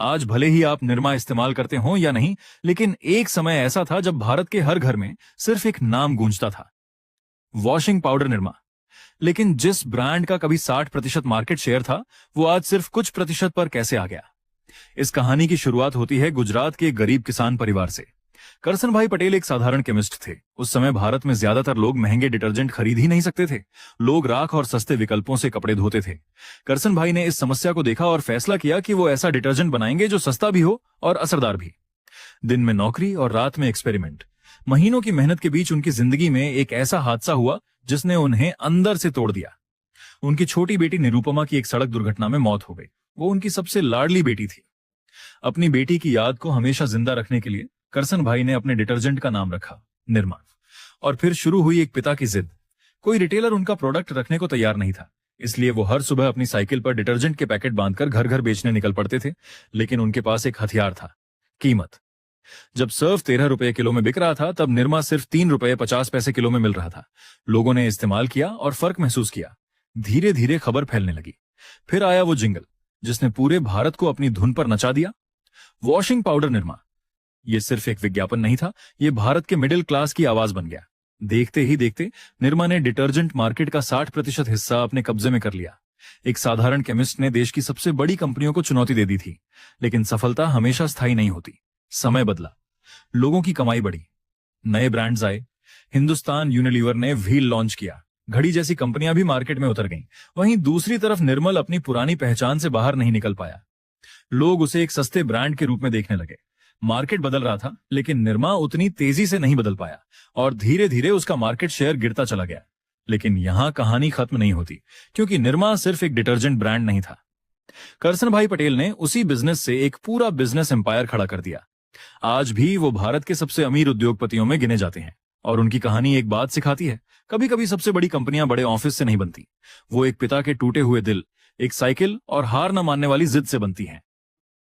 आज भले ही आप निरमा इस्तेमाल करते हो या नहीं, लेकिन एक समय ऐसा था जब भारत के हर घर में सिर्फ एक नाम गूंजता था, वॉशिंग पाउडर निरमा। लेकिन जिस ब्रांड का कभी 60% मार्केट शेयर था, वो आज सिर्फ कुछ प्रतिशत पर कैसे आ गया? इस कहानी की शुरुआत होती है गुजरात के एक गरीब किसान परिवार से। करसन भाई पटेल एक साधारण केमिस्ट थे। उस समय भारत में ज्यादातर लोग महंगे डिटर्जेंट खरीद ही नहीं सकते थे। लोग राख और सस्ते विकल्पों से कपड़े धोते थे। करसन भाई ने इस समस्या को देखा और फैसला किया कि वो ऐसा डिटर्जेंट बनाएंगे जो सस्ता भी हो और असरदार भी। दिन में नौकरी और रात में एक्सपेरिमेंट। महीनों की मेहनत के बीच उनकी जिंदगी में एक ऐसा हादसा हुआ जिसने उन्हें अंदर से तोड़ दिया। उनकी छोटी बेटी निरूपमा की एक सड़क दुर्घटना में मौत हो गई। वो उनकी सबसे लाडली बेटी थी। अपनी बेटी की याद को हमेशा जिंदा रखने के लिए करसन भाई ने अपने डिटर्जेंट का नाम रखा निरमा। और फिर शुरू हुई एक पिता की जिद। कोई रिटेलर उनका प्रोडक्ट रखने को तैयार नहीं था, इसलिए वो हर सुबह अपनी साइकिल पर डिटर्जेंट के पैकेट बांधकर घर घर बेचने निकल पड़ते थे। लेकिन उनके पास एक हथियार था, कीमत। जब सर्फ 13 रुपए किलो में बिक रहा था, तब निरमा सिर्फ 3 रुपए 50 पैसे किलो में मिल रहा था। लोगों ने इस्तेमाल किया और फर्क महसूस किया। धीरे धीरे खबर फैलने लगी। फिर आया वो जिंगल जिसने पूरे भारत को अपनी धुन पर नचा दिया, वॉशिंग पाउडर निरमा। ये सिर्फ एक विज्ञापन नहीं था, ये भारत के मिडिल क्लास की आवाज बन गया। देखते ही देखते निरमा ने डिटर्जेंट मार्केट का 60% हिस्सा अपने कब्जे में कर लिया। एक साधारण केमिस्ट ने देश की सबसे बड़ी कंपनियों को चुनौती दे दी थी। लेकिन सफलता हमेशा स्थायी नहीं होती। समय बदला, लोगों की कमाई बढ़ी, नए ब्रांड्स आए। हिंदुस्तान यूनिलीवर ने व्हील लॉन्च किया, घड़ी जैसी कंपनियां भी मार्केट में उतर गईं। वहीं दूसरी तरफ निर्मल अपनी पुरानी पहचान से बाहर नहीं निकल पाया। लोग उसे एक सस्ते ब्रांड के रूप में देखने लगे। मार्केट बदल रहा था, लेकिन निरमा उतनी तेजी से नहीं बदल पाया और धीरे धीरे उसका मार्केट शेयर गिरता चला गया। लेकिन यहां कहानी खत्म नहीं होती, क्योंकि निरमा सिर्फ एक डिटर्जेंट ब्रांड नहीं था। करसन भाई पटेल ने उसी बिजनेस से एक पूरा बिजनेस एम्पायर खड़ा कर दिया। आज भी वो भारत के सबसे अमीर उद्योगपतियों में गिने जाते हैं। और उनकी कहानी एक बात सिखाती है, कभी कभी सबसे बड़ी कंपनियां बड़े ऑफिस से नहीं बनती, वो एक पिता के टूटे हुए दिल, एक साइकिल और हार न मानने वाली जिद से बनती हैं।